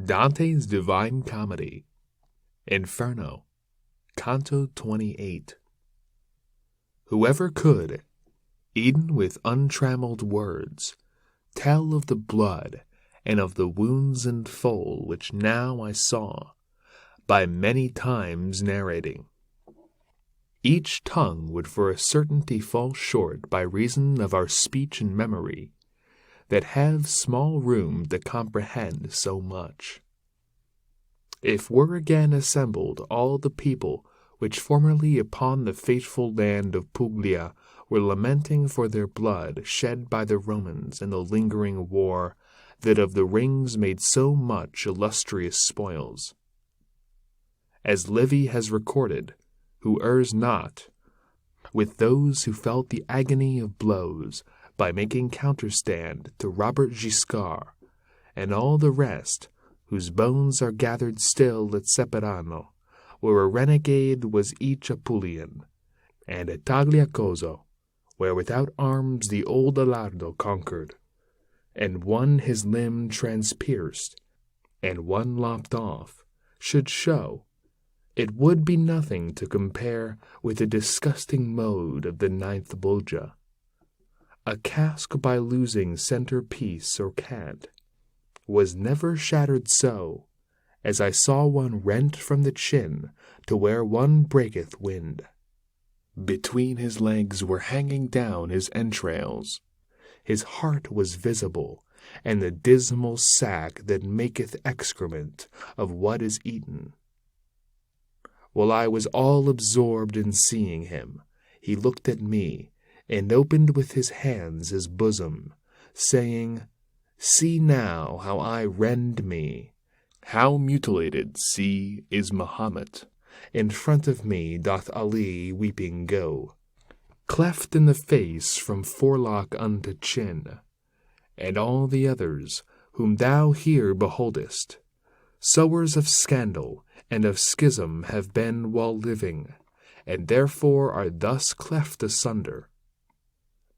Dante's Divine Comedy, Inferno, Canto 28. Whoever could, eaten with untrammeled words, tell of the blood and of the wounds and foal which now I saw, by many times narrating. Each tongue would for a certainty fall short by reason of our speech and memory, that have small room to comprehend so much. If were again assembled all the people which formerly upon the fateful land of Puglia were lamenting for their blood shed by the Romans in the lingering war that of the rings made so much illustrious spoils, as Livy has recorded, who errs not, with those who felt the agony of blows by making counterstand to Robert Guiscard, and all the rest, whose bones are gathered still at Ceperano, where a renegade was each Apulian, and at Tagliacozzo, where without arms the old Aloud conquered, and one his limb transpierced, and one lopped off, should show, it would be nothing to compare with the disgusting mode of the 9th Bolgia. A cask by losing centre-piece or cant was never shattered so, as I saw one rent from the chin to where one breaketh wind. Between his legs were hanging down his entrails, his heart was visible, and the dismal sack that maketh excrement of what is eaten. While I was all absorbed in seeing him, he looked at me, and opened with his hands his bosom, saying, See now how I rend me. How mutilated, see, is Mahomet. In front of me doth Ali weeping go, cleft in the face from forelock unto chin, and all the others, whom thou here beholdest, sowers of scandal and of schism have been while living, and therefore are thus cleft asunder.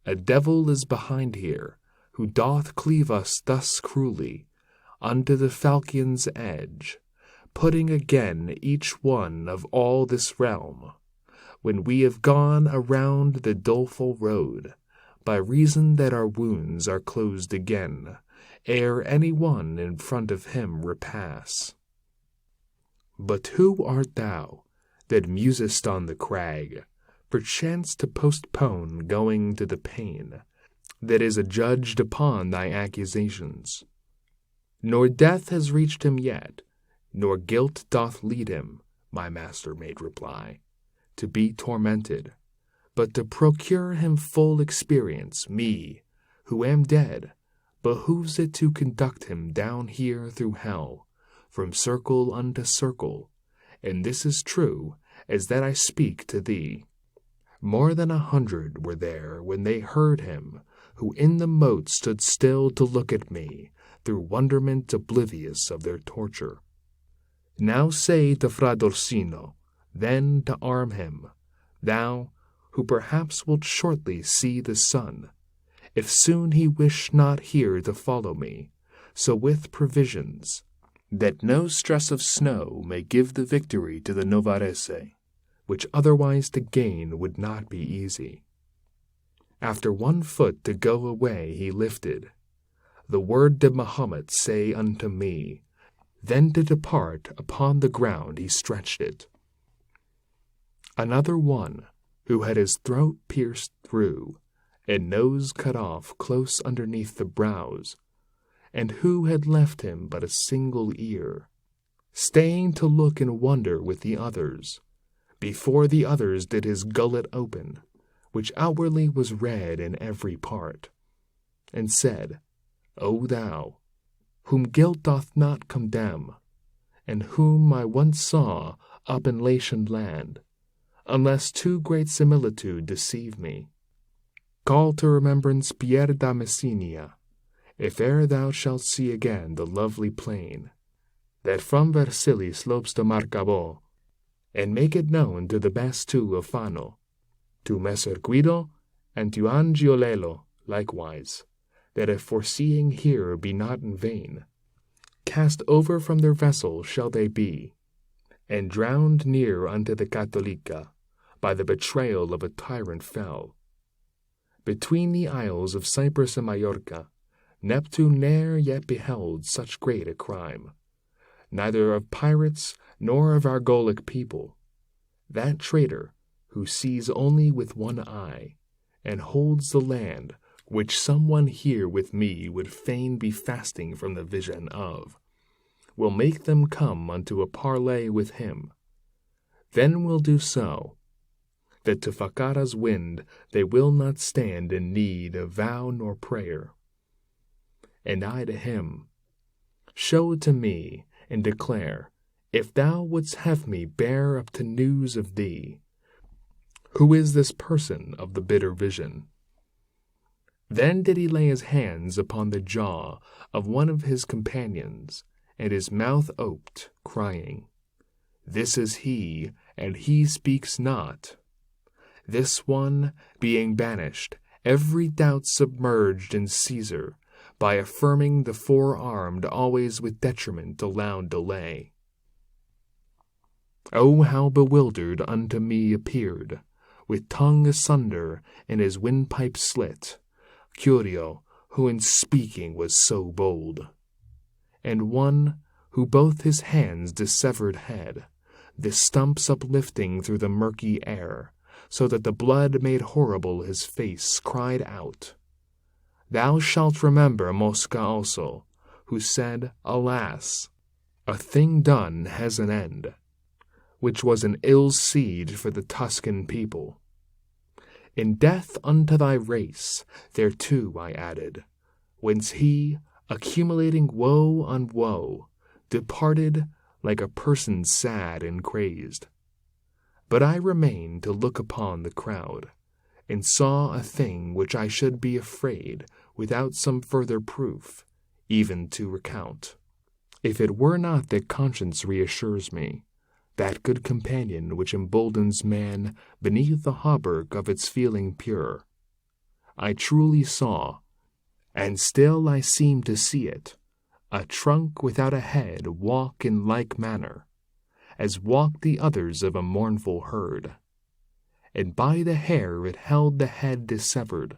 A devil is behind here, who doth cleave us thus cruelly, unto the falchion's edge, putting again each one of all this realm, when we have gone around the doleful road, by reason that our wounds are closed again, ere any one in front of him repass. But who art thou, that musest on the crag, perchance to postpone going to the pain that is adjudged upon thy accusations? Nor death has reached him yet, nor guilt doth lead him, my master made reply, to be tormented, but to procure him full experience, me, who am dead, behooves it to conduct him down here through hell, from circle unto circle, and this is true, as that I speak to thee. More than 100 were there when they heard him, who in the moat stood still to look at me, through wonderment oblivious of their torture. Now say to Fra Dorsino, then to arm him, thou, who perhaps wilt shortly see the sun, if soon he wish not here to follow me, so with provisions, that no stress of snow may give the victory to the Novarese, which otherwise to gain would not be easy. After 1 foot to go away he lifted, the word did Mahomet say unto me, then to depart upon the ground he stretched it. Another one, who had his throat pierced through, and nose cut off close underneath the brows, and who had left him but a single ear, staying to look and wonder with the others, before the others did his gullet open, which outwardly was red in every part, and said, O thou, whom guilt doth not condemn, and whom I once saw up in Latian land, unless too great similitude deceive me, call to remembrance Pier da Messina, if e'er thou shalt see again the lovely plain, that from Vercelli slopes to Marcabo, and make it known to the best two of Fano, to Messer Guido, and to Angiolello likewise, that if foreseeing here be not in vain, Cast over from their vessel shall they be, and drowned near unto the Cattolica, by the betrayal of a tyrant fell. Between the isles of Cyprus and Majorca, Neptune ne'er yet beheld such great a crime, neither of pirates nor of Argolic people. That traitor, who sees only with one eye, and holds the land, which someone here with me would fain be fasting from the vision of, will make them come unto a parley with him. Then will do so, that to Facara's wind they will not stand in need of vow nor prayer. And I to him, show to me, and declare, if thou wouldst have me bear up to news of thee, who is this person of the bitter vision? Then did he lay his hands upon the jaw of one of his companions, and his mouth oped, crying, This is he, and he speaks not. This one, being banished, every doubt submerged in Caesar, by affirming the forearmed always with detriment allowed delay. Oh, how bewildered unto me appeared, with tongue asunder and his windpipe slit, Curio, who in speaking was so bold, and one who both his hands dissevered had, the stumps uplifting through the murky air, so that the blood made horrible his face, cried out, Thou shalt remember Mosca also, who said, Alas, a thing done has an end, which was an ill siege for the Tuscan people. In death unto thy race, thereto I added, whence he, accumulating woe on woe, departed like a person sad and crazed. But I remained to look upon the crowd, and saw a thing which I should be afraid, without some further proof, even to recount, if it were not that conscience reassures me, that good companion which emboldens man beneath the hauberk of its feeling pure. I truly saw, and still I seem to see it, a trunk without a head walk in like manner, as walked the others of a mournful herd, and by the hair it held the head dissevered,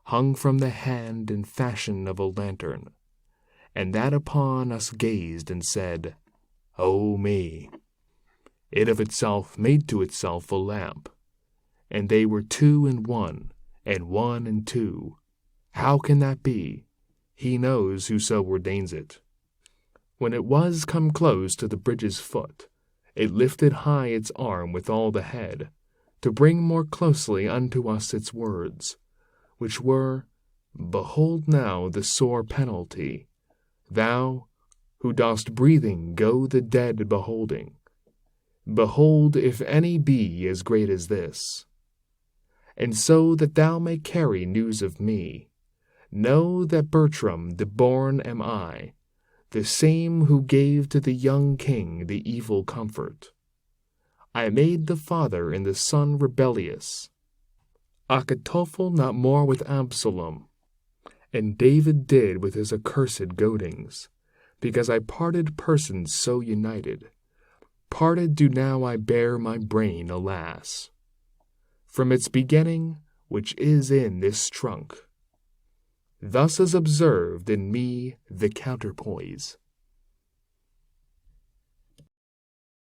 hung from the hand in fashion of a lantern, and that upon us gazed and said, O me! It of itself made to itself a lamp, and they were two in one, and one in two. How can that be? He knows whoso ordains it. When it was come close to the bridge's foot, it lifted high its arm with all the head, to bring more closely unto us its words, which were, Behold now the sore penalty, thou, who dost breathing go the dead beholding. Behold, if any be as great as this. And so that thou may carry news of me, know that Bertram the born am I, the same who gave to the young king the evil comfort. I made the father and the son rebellious, Achitophel not more with Absalom, and David did with his accursed goadings, because I parted persons so united. Parted do now I bear my brain, alas, from its beginning, which is in this trunk. Thus is observed in me the counterpoise,